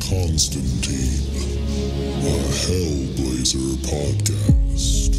Constantine, a Hellblazer podcast.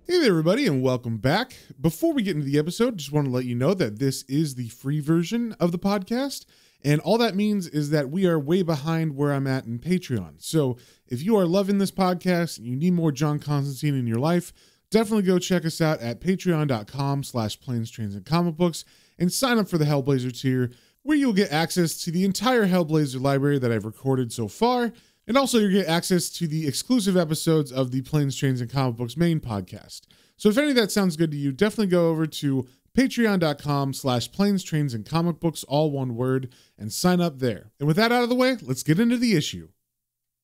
Hey there, everybody, and welcome back. Before we get into the episode, just want to let you know that this is the free version of the podcast, and all that means is that we are way behind where I'm at in Patreon. So if you are loving this podcast and you need more John Constantine in your life, definitely go check us out at patreon.com/planes, trains, and comic books and sign up for the Hellblazer tier, where you'll get access to the entire Hellblazer library that I've recorded so far. And also you'll get access to the exclusive episodes of the Planes, Trains, and Comic Books main podcast. So if any of that sounds good to you, definitely go over to patreon.com/planes, trains, and comic books, all one word, and sign up there. And with that out of the way, let's get into the issue.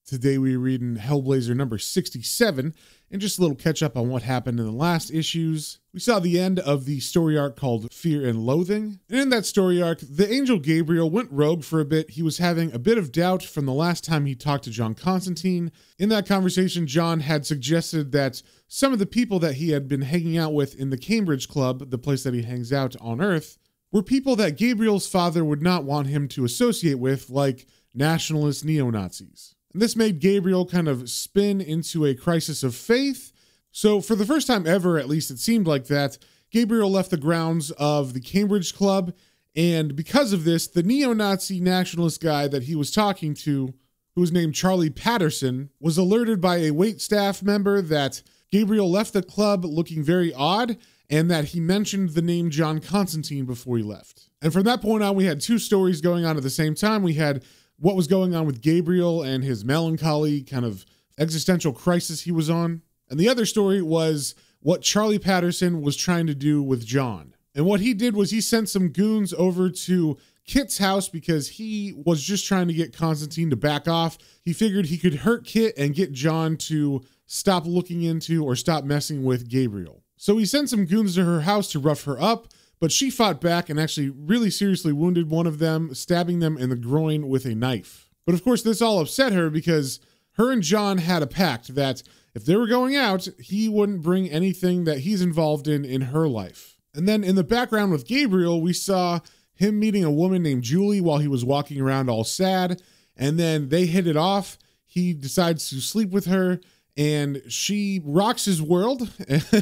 Today we're reading Hellblazer number 67, and just a little catch up on what happened in the last issues. We saw the end of the story arc called Fear and Loathing. And in that story arc, the angel Gabriel went rogue for a bit. He was having a bit of doubt from the last time he talked to John Constantine. In that conversation, John had suggested that some of the people that he had been hanging out with in the Cambridge Club, the place that he hangs out on Earth, were people that Gabriel's father would not want him to associate with, like nationalist neo-Nazis. And this made Gabriel kind of spin into a crisis of faith. So for the first time ever, at least it seemed like that, Gabriel left the grounds of the Cambridge Club. And because of this, the neo-Nazi nationalist guy that he was talking to, who was named Charlie Patterson, was alerted by a waitstaff member that Gabriel left the club looking very odd, and that he mentioned the name John Constantine before he left. And from that point on, we had two stories going on at the same time. We had what was going on with Gabriel and his melancholy kind of existential crisis he was on. And the other story was what Charlie Patterson was trying to do with John. And what he did was he sent some goons over to Kit's house because he was just trying to get Constantine to back off. He figured he could hurt Kit and get John to stop looking into or stop messing with Gabriel. So he sent some goons to her house to rough her up, but she fought back and actually really seriously wounded one of them, stabbing them in the groin with a knife. But of course, this all upset her because her and John had a pact that if they were going out, he wouldn't bring anything that he's involved in her life. And then in the background with Gabriel, we saw him meeting a woman named Julie while he was walking around all sad. And then they hit it off. He decides to sleep with her, and she rocks his world,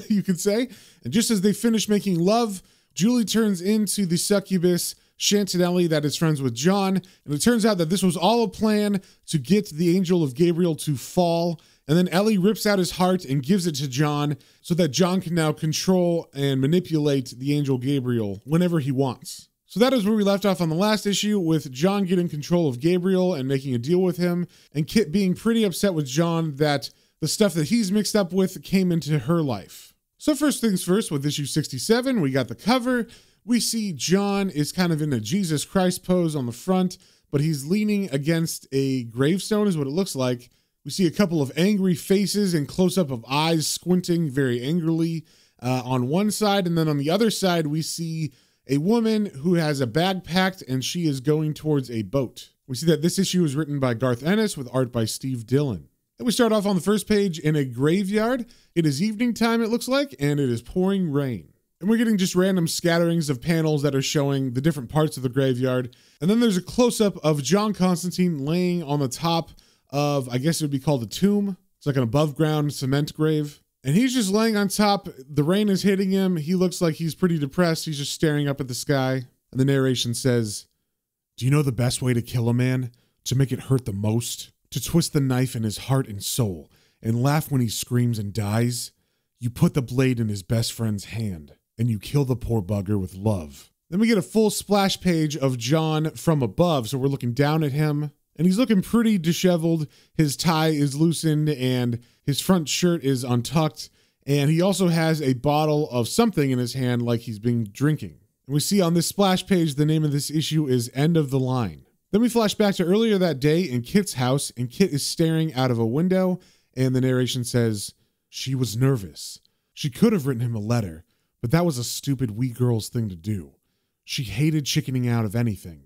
you could say. And just as they finish making love, Julie turns into the succubus Chantanelli that is friends with John, and it turns out that this was all a plan to get the angel of Gabriel to fall, and then Ellie rips out his heart and gives it to John so that John can now control and manipulate the angel Gabriel whenever he wants. So that is where we left off on the last issue, with John getting control of Gabriel and making a deal with him, and Kit being pretty upset with John that the stuff that he's mixed up with came into her life. So first things first, with issue 67, we got the cover. We see John is kind of in a Jesus Christ pose on the front, but he's leaning against a gravestone is what it looks like. We see a couple of angry faces and close-up of eyes squinting very angrily on one side. And then on the other side, we see a woman who has a bag packed and she is going towards a boat. We see that this issue is written by Garth Ennis with art by Steve Dillon. And we start off on the first page in a graveyard. It is evening time, it looks like, and it is pouring rain. And we're getting just random scatterings of panels that are showing the different parts of the graveyard. And then there's a close-up of John Constantine laying on the top of, I guess it would be called a tomb. It's like an above-ground cement grave. And he's just laying on top. The rain is hitting him. He looks like he's pretty depressed. He's just staring up at the sky. And the narration says, "Do you know the best way to kill a man? To make it hurt the most? To twist the knife in his heart and soul and laugh when he screams and dies? You put the blade in his best friend's hand and you kill the poor bugger with love." Then we get a full splash page of John from above. So we're looking down at him and he's looking pretty disheveled. His tie is loosened and his front shirt is untucked. And he also has a bottle of something in his hand like he's been drinking. And we see on this splash page, the name of this issue is End of the Line. Then we flash back to earlier that day in Kit's house, and Kit is staring out of a window, and the narration says, "She was nervous. She could have written him a letter, but that was a stupid we girls thing to do. She hated chickening out of anything.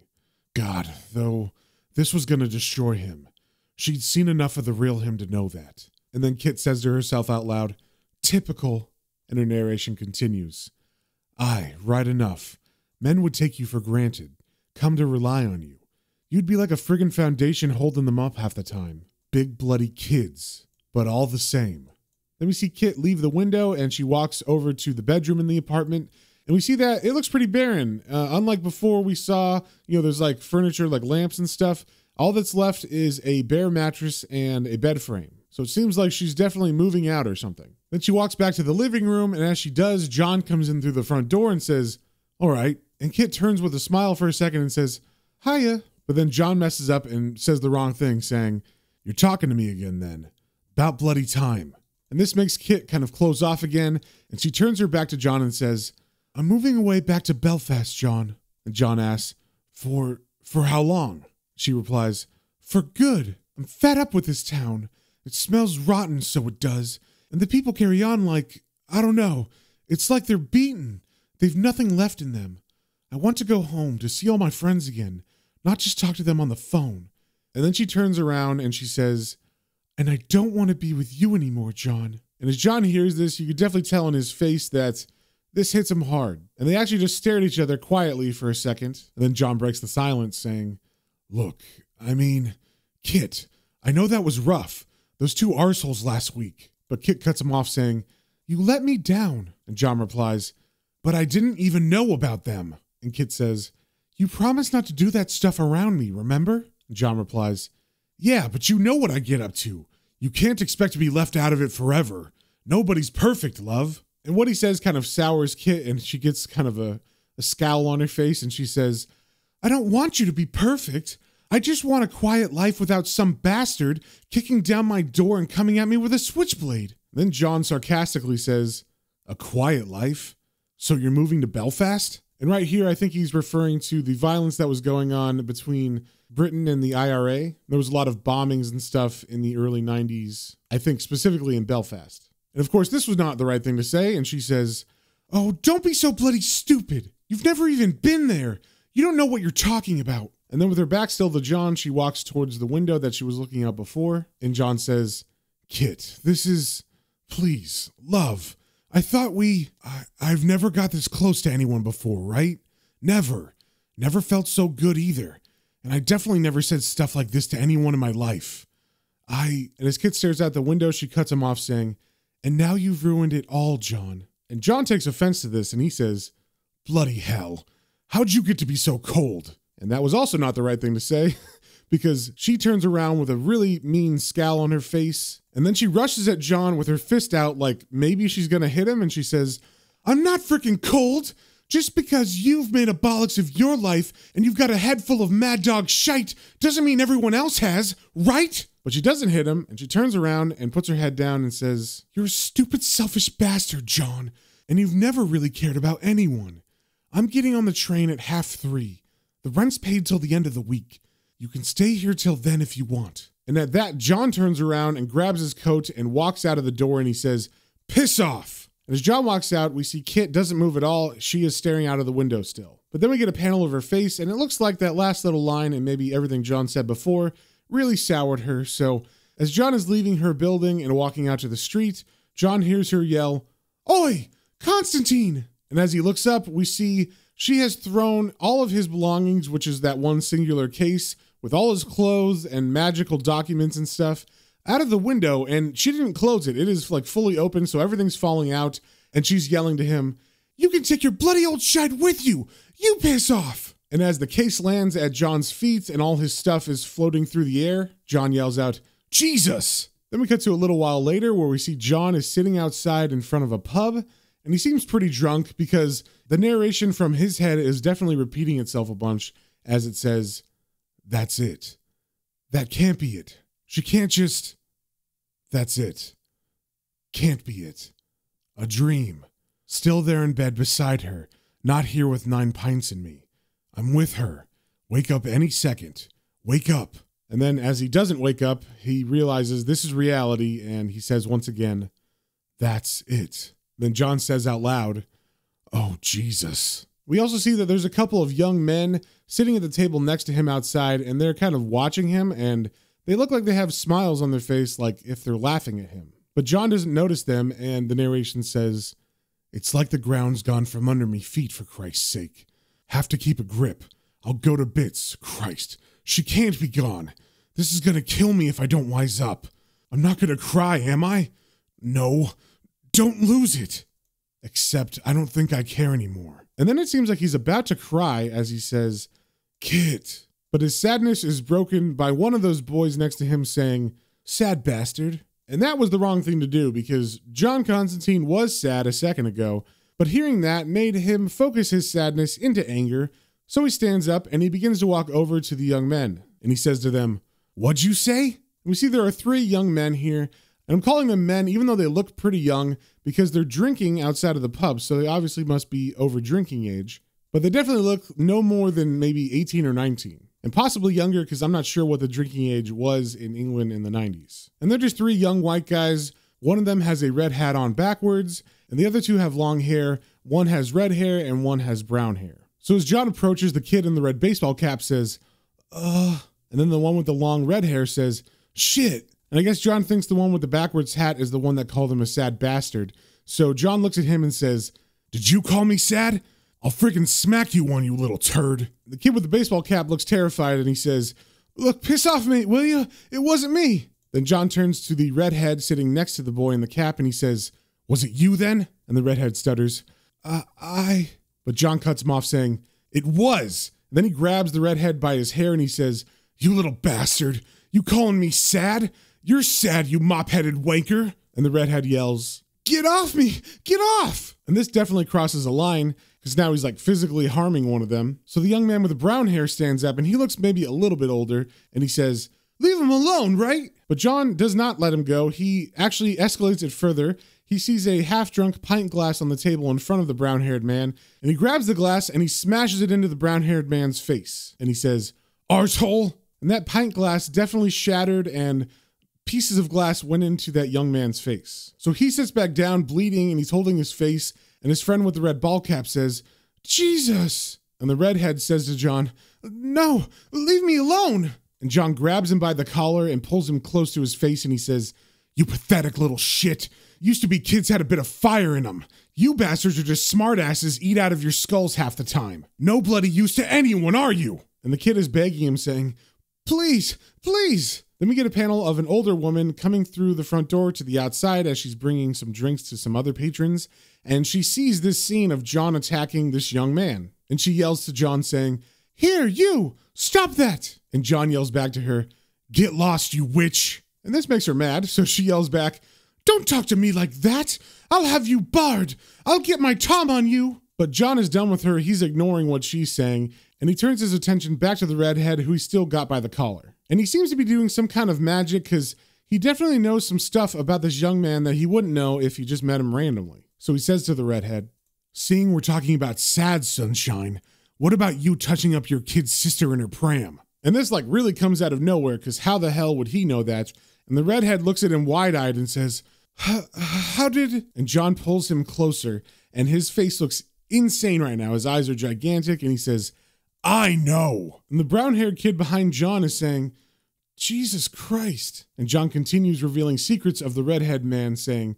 God, though, this was going to destroy him. She'd seen enough of the real him to know that. And then Kit says to herself out loud, "Typical," and her narration continues. "Aye, right enough. Men would take you for granted, come to rely on you. You'd be like a friggin' foundation holding them up half the time. Big bloody kids, but all the same." Then we see Kit leave the window and she walks over to the bedroom in the apartment. And we see that it looks pretty barren. Unlike before, we saw, there's like furniture, like lamps and stuff. All that's left is a bare mattress and a bed frame. So it seems like she's definitely moving out or something. Then she walks back to the living room, and as she does, John comes in through the front door and says, "All right." And Kit turns with a smile for a second and says, "Hiya." But then John messes up and says the wrong thing, saying, "You're talking to me again then. About bloody time." And this makes Kit kind of close off again, and she turns her back to John and says, "I'm moving away back to Belfast, John." And John asks, For how long?" She replies, "For good. I'm fed up with this town. It smells rotten, so it does. And the people carry on like, I don't know. It's like they're beaten. They've nothing left in them. I want to go home to see all my friends again, not just talk to them on the phone." And then she turns around and she says, "And I don't want to be with you anymore, John." And as John hears this, you could definitely tell in his face that this hits him hard. And they actually just stare at each other quietly for a second. And then John breaks the silence saying, "Look, Kit, I know that was rough. Those two arseholes last week." But Kit cuts him off saying, "You let me down." And John replies, "But I didn't even know about them." And Kit says, "You promised not to do that stuff around me, remember?" And John replies, "Yeah, but you know what I get up to. You can't expect to be left out of it forever. Nobody's perfect, love." And what he says kind of sours Kit, and she gets kind of a scowl on her face, and she says, "I don't want you to be perfect. I just want a quiet life without some bastard kicking down my door and coming at me with a switchblade." Then John sarcastically says, "A quiet life? So you're moving to Belfast?" And right here, I think he's referring to the violence that was going on between Britain and the IRA. There was a lot of bombings and stuff in the early 90s, I think specifically in Belfast. And of course, this was not the right thing to say. And she says, "Oh, don't be so bloody stupid. You've never even been there. You don't know what you're talking about." And then with her back still to John, she walks towards the window that she was looking out before. And John says, "Kit, please, love. I thought I've never got this close to anyone before, right? Never. Never felt so good either. And I definitely never said stuff like this to anyone in my life. And as Kit stares out the window, she cuts him off saying, "And now you've ruined it all, John." And John takes offense to this and he says, "Bloody hell. How'd you get to be so cold?" And that was also not the right thing to say because she turns around with a really mean scowl on her face. And then she rushes at John with her fist out like maybe she's going to hit him. And she says, "I'm not freaking cold. Just because you've made a bollocks of your life and you've got a head full of mad dog shite doesn't mean everyone else has, right?" But she doesn't hit him, and she turns around and puts her head down and says, "You're a stupid, selfish bastard, John, and you've never really cared about anyone. I'm getting on the train at 3:30. The rent's paid till the end of the week. You can stay here till then if you want." And at that, John turns around and grabs his coat and walks out of the door, and he says, "Piss off." And as John walks out, we see Kit doesn't move at all. She is staring out of the window still. But then we get a panel of her face, and it looks like that last little line and maybe everything John said before really soured her. So as John is leaving her building and walking out to the street, John hears her yell, "Oi, Constantine!" And as he looks up, we see she has thrown all of his belongings, which is that one singular case with all his clothes and magical documents and stuff, out of the window, and she didn't close it. It is like fully open, so everything's falling out, and she's yelling to him, "You can take your bloody old shite with you! You piss off!" And as the case lands at John's feet and all his stuff is floating through the air, John yells out, "Jesus!" Then we cut to a little while later where we see John is sitting outside in front of a pub, and he seems pretty drunk because the narration from his head is definitely repeating itself a bunch as it says, "That's it. That can't be it. She can't just... That's it. Can't be it. A dream. Still there in bed beside her, not here with 9 pints in me. I'm with her. Wake up any second. Wake up." And then as he doesn't wake up, he realizes this is reality, and he says once again, "That's it." Then John says out loud, Oh, Jesus. We also see that there's a couple of young men sitting at the table next to him outside, and they're kind of watching him, and they look like they have smiles on their face, like if they're laughing at him. But John doesn't notice them, and the narration says, "It's like the ground's gone from under me feet, for Christ's sake. Have to keep a grip. I'll go to bits. Christ, she can't be gone. This is gonna kill me if I don't wise up. I'm not gonna cry, am I? No, don't lose it. Except I don't think I care anymore." And then it seems like he's about to cry as he says, "Kit." But his sadness is broken by one of those boys next to him saying, "Sad bastard." And that was the wrong thing to do because John Constantine was sad a second ago, but hearing that made him focus his sadness into anger. So he stands up and he begins to walk over to the young men. And he says to them, "What'd you say?" And we see there are 3 young men here. And I'm calling them men even though they look pretty young because they're drinking outside of the pub. So they obviously must be over drinking age. But they definitely look no more than maybe 18 or 19. And possibly younger because I'm not sure what the drinking age was in England in the 90s. And they're just 3 young white guys. One of them has a red hat on backwards, and the other 2 have long hair. One has red hair and one has brown hair. So as John approaches, the kid in the red baseball cap says, and then the one with the long red hair says, "Shit." And I guess John thinks the one with the backwards hat is the one that called him a sad bastard. So John looks at him and says, "Did you call me sad? I'll freaking smack you one, you little turd." The kid with the baseball cap looks terrified and he says, "Look, piss off, mate, will you? It wasn't me." Then John turns to the redhead sitting next to the boy in the cap and he says, "Was it you then?" And the redhead stutters, I. But John cuts him off saying, "It was." And then he grabs the redhead by his hair and he says, "You little bastard, you calling me sad? You're sad, you mop-headed wanker." And the redhead yells, "Get off me! Get off!" And this definitely crosses a line because now he's like physically harming one of them. So the young man with the brown hair stands up and he looks maybe a little bit older and he says, "Leave him alone, right?" But John does not let him go. He actually escalates it further. He sees a half-drunk pint glass on the table in front of the brown-haired man and he grabs the glass and he smashes it into the brown-haired man's face. And he says, "Arsehole." And that pint glass definitely shattered and pieces of glass went into that young man's face. So he sits back down bleeding and he's holding his face and his friend with the red ball cap says, "Jesus." And the redhead says to John, "No, leave me alone." And John grabs him by the collar and pulls him close to his face and he says, "You pathetic little shit. Used to be kids had a bit of fire in them. You bastards are just smartasses eat out of your skulls half the time. No bloody use to anyone, are you?" And the kid is begging him saying, "Please, please." Then we get a panel of an older woman coming through the front door to the outside as she's bringing some drinks to some other patrons. And she sees this scene of John attacking this young man. And she yells to John saying, "Here, you, stop that." And John yells back to her, "Get lost, you witch." And this makes her mad. So she yells back, "Don't talk to me like that. I'll have you barred. I'll get my Tom on you." But John is done with her. He's ignoring what she's saying. And he turns his attention back to the redhead who he still got by the collar. And he seems to be doing some kind of magic because he definitely knows some stuff about this young man that he wouldn't know if he just met him randomly. So he says to the redhead, "Seeing we're talking about sad sunshine, what about you touching up your kid's sister in her pram?" And this like really comes out of nowhere because how the hell would he know that? And the redhead looks at him wide-eyed and says, How did... And John pulls him closer and his face looks insane right now. His eyes are gigantic and he says, "I know." And the brown-haired kid behind John is saying, "Jesus Christ." And John continues revealing secrets of the redhead man saying,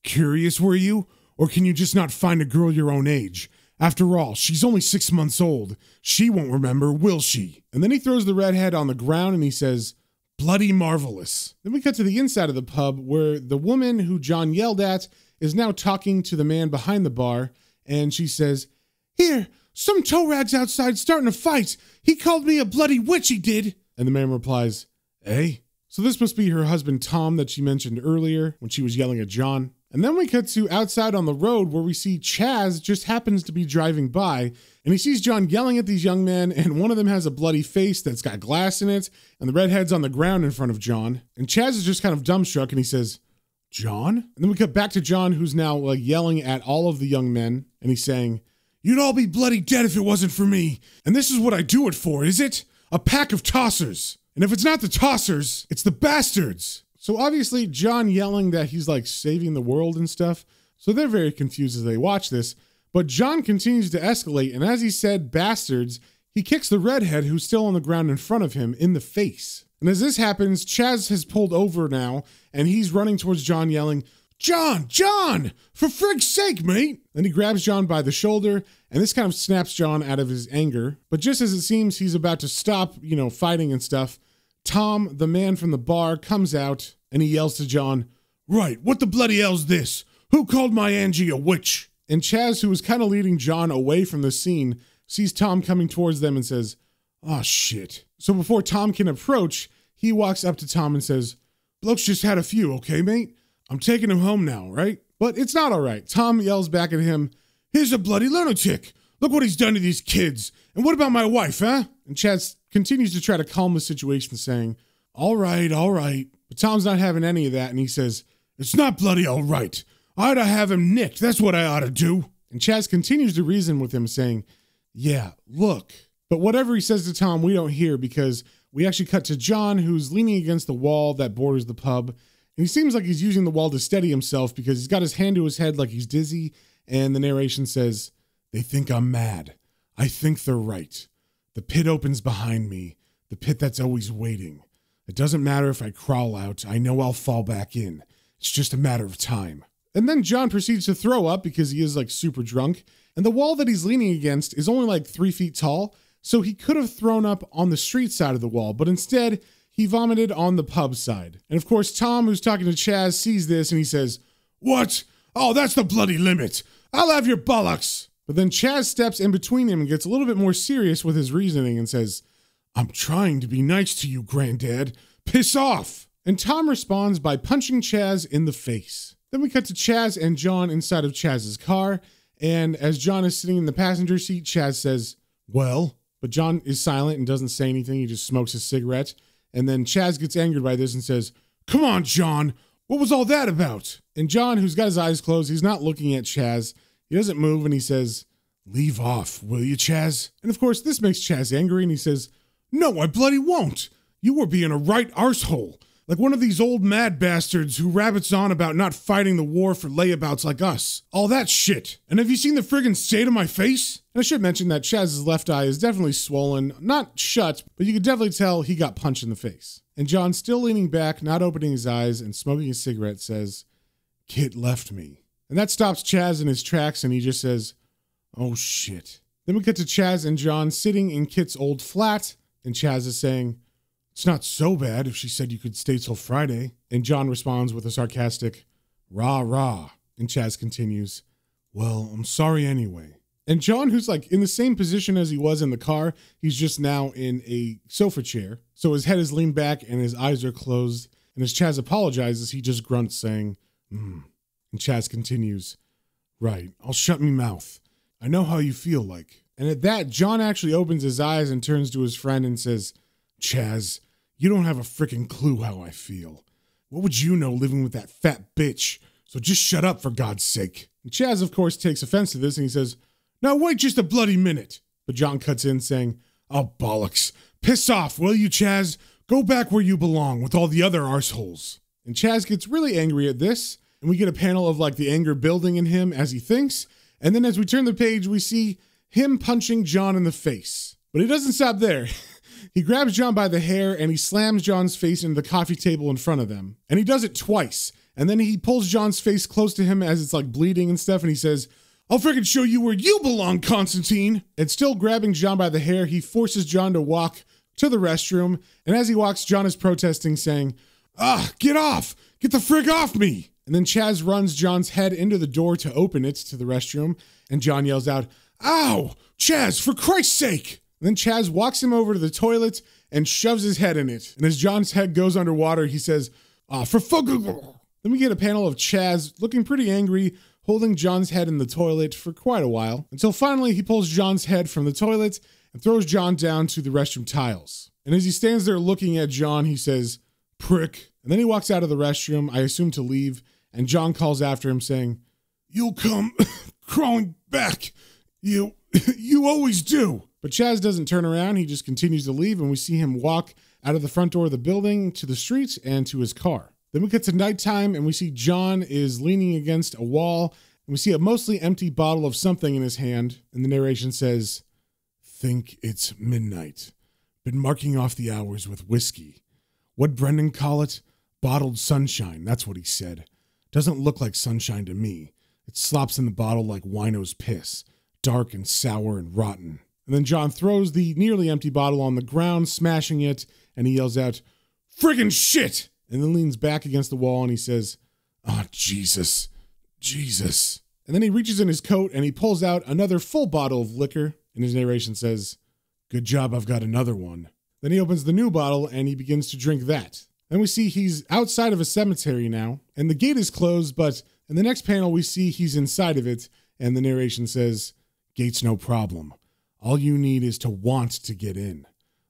"Curious were you? Or can you just not find a girl your own age? After all, she's only 6 months old. She won't remember, will she?" And then he throws the redhead on the ground and he says, "Bloody marvelous." Then we cut to the inside of the pub where the woman who John yelled at is now talking to the man behind the bar. And she says, "Here, some toe rags outside starting a fight. He called me a bloody witch, he did." And the man replies, "Eh?" So this must be her husband Tom that she mentioned earlier when she was yelling at John. And then we cut to outside on the road where we see Chaz just happens to be driving by and he sees John yelling at these young men and one of them has a bloody face that's got glass in it and the redhead's on the ground in front of John. And Chaz is just kind of dumbstruck and he says, "John?" And then we cut back to John who's now like yelling at all of the young men and he's saying, "You'd all be bloody dead if it wasn't for me. And this is what I do it for, is it? A pack of tossers. And if it's not the tossers, it's the bastards." So obviously John yelling that he's like saving the world and stuff. So they're very confused as they watch this. But John continues to escalate, and as he said, bastards, he kicks the redhead who's still on the ground in front of him in the face. And as this happens, Chaz has pulled over now, and he's running towards John yelling, John, for frig's sake, mate. Then he grabs John by the shoulder, and this kind of snaps John out of his anger. But just as it seems he's about to stop, fighting and stuff, Tom, the man from the bar, comes out, and he yells to John, right, what the bloody hell's this? Who called my Angie a witch? And Chaz, who was kind of leading John away from the scene, sees Tom coming towards them and says, oh, shit. So before Tom can approach, he walks up to Tom and says, bloke's just had a few, okay, mate? I'm taking him home now, right? But it's not all right. Tom yells back at him, he's a bloody lunatic. Look what he's done to these kids. And what about my wife, huh? And Chaz continues to try to calm the situation, saying, all right. But Tom's not having any of that, and he says, it's not bloody all right. I ought to have him nicked. That's what I ought to do. And Chaz continues to reason with him, saying, yeah, look. But whatever he says to Tom, we don't hear, because we actually cut to John, who's leaning against the wall that borders the pub. And he seems like he's using the wall to steady himself because he's got his hand to his head like he's dizzy. And the narration says, they think I'm mad. I think they're right. The pit opens behind me. The pit that's always waiting. It doesn't matter if I crawl out. I know I'll fall back in. It's just a matter of time. And then John proceeds to throw up because he is like super drunk. And the wall that he's leaning against is only like 3 feet tall. So he could have thrown up on the street side of the wall, but instead he vomited on the pub side. And of course, Tom, who's talking to Chaz, sees this and he says, what? Oh, that's the bloody limit. I'll have your bollocks. But then Chaz steps in between him and gets a little bit more serious with his reasoning and says, I'm trying to be nice to you, Granddad. Piss off. And Tom responds by punching Chaz in the face. Then we cut to Chaz and John inside of Chaz's car. And as John is sitting in the passenger seat, Chaz says, well, but John is silent and doesn't say anything. He just smokes his cigarette. And then Chaz gets angered by this and says, come on, John. What was all that about? And John, who's got his eyes closed, he's not looking at Chaz. He doesn't move and he says, leave off, will you, Chaz? And of course, this makes Chaz angry and he says, no, I bloody won't. You were being a right arsehole. Like one of these old mad bastards who rabbits on about not fighting the war for layabouts like us. All that shit. And have you seen the friggin' state of my face? And I should mention that Chaz's left eye is definitely swollen. Not shut, but you could definitely tell he got punched in the face. And John, still leaning back, not opening his eyes, and smoking a cigarette, says, Kit left me. And that stops Chaz in his tracks, and he just says, oh shit. Then we get to Chaz and John sitting in Kit's old flat, and Chaz is saying, it's not so bad if she said you could stay till Friday. And John responds with a sarcastic, rah, rah. And Chaz continues, well, I'm sorry anyway. And John, who's like in the same position as he was in the car, he's just now in a sofa chair. So his head is leaned back and his eyes are closed. And as Chaz apologizes, he just grunts saying, And Chaz continues, right, I'll shut me mouth. I know how you feel like. And at that, John actually opens his eyes and turns to his friend and says, Chaz, you don't have a freaking clue how I feel. What would you know living with that fat bitch? So just shut up for God's sake. And Chaz, of course, takes offense to this and he says, now wait just a bloody minute. But John cuts in saying, oh, bollocks. Piss off, will you, Chaz? Go back where you belong with all the other arseholes. And Chaz gets really angry at this. And we get a panel of like the anger building in him as he thinks. And then as we turn the page, we see him punching John in the face. But he doesn't stop there. He grabs John by the hair and he slams John's face into the coffee table in front of them. And he does it twice. And then he pulls John's face close to him as it's like bleeding and stuff. And he says, I'll freaking show you where you belong, Constantine. And still grabbing John by the hair, he forces John to walk to the restroom. And as he walks, John is protesting, saying, get off. Get the frig off me. And then Chaz runs John's head into the door to open it to the restroom. And John yells out, ow, Chaz, for Christ's sake. And then Chaz walks him over to the toilet and shoves his head in it. And as John's head goes underwater, he says, for fuck. Then we get a panel of Chaz looking pretty angry, holding John's head in the toilet for quite a while, until finally he pulls John's head from the toilet and throws John down to the restroom tiles. And as he stands there looking at John, he says, prick. And then he walks out of the restroom, I assume to leave, and John calls after him saying, you'll come crawling back. You always do. But Chaz doesn't turn around. He just continues to leave, and we see him walk out of the front door of the building to the streets and to his car. Then we get to nighttime, and we see John is leaning against a wall, And we see a mostly empty bottle of something in his hand, and the narration says, "Think it's midnight. Been marking off the hours with whiskey. What'd Brendan call it? Bottled sunshine, that's what he said. Doesn't look like sunshine to me. It slops in the bottle like wino's piss, dark and sour and rotten." And then John throws the nearly empty bottle on the ground, smashing it, and he yells out, "Friggin' shit!" And then leans back against the wall and he says, "Oh, Jesus, Jesus." And then he reaches in his coat and he pulls out another full bottle of liquor, and his narration says, "Good job, I've got another one." Then he opens the new bottle and he begins to drink that. Then we see he's outside of a cemetery now, and the gate is closed, but in the next panel we see he's inside of it, and the narration says, "Gate's no problem. All you need is to want to get in.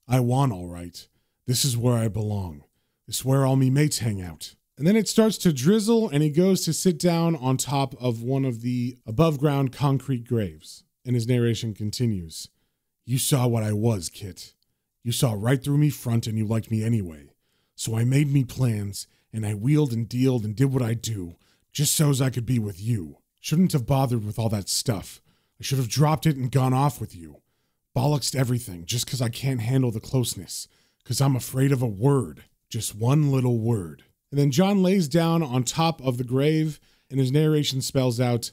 I want all right. This is where I belong. This is where all me mates hang out." And then it starts to drizzle, and he goes to sit down on top of one of the above-ground concrete graves. And his narration continues, "You saw what I was, Kit. You saw right through me front, and you liked me anyway. So I made me plans, and I wheeled and dealed and did what I do, just so's I could be with you. Shouldn't have bothered with all that stuff. I should have dropped it and gone off with you. Bollocks to everything, just 'cause I can't handle the closeness. 'Cause I'm afraid of a word. Just one little word." And then John lays down on top of the grave, and his narration spells out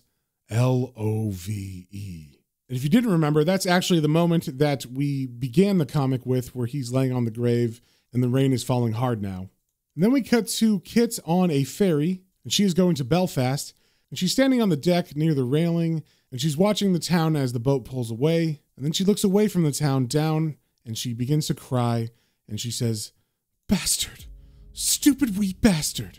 LOVE. And if you didn't remember, that's actually the moment that we began the comic with, where he's laying on the grave, and the rain is falling hard now. And then we cut to Kit on a ferry, and she is going to Belfast, and she's standing on the deck near the railing, and she's watching the town as the boat pulls away, and then she looks away from the town down, and she begins to cry, and she says, "Bastard. Stupid wee bastard."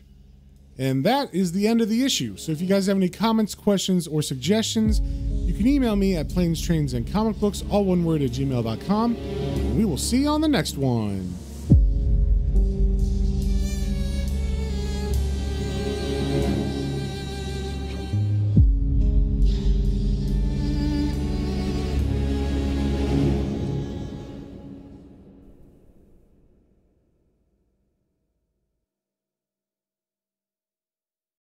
And that is the end of the issue. So if you guys have any comments, questions, or suggestions, you can email me at planestrains and comicbooks, all one word, at gmail.com. And we will see you on the next one.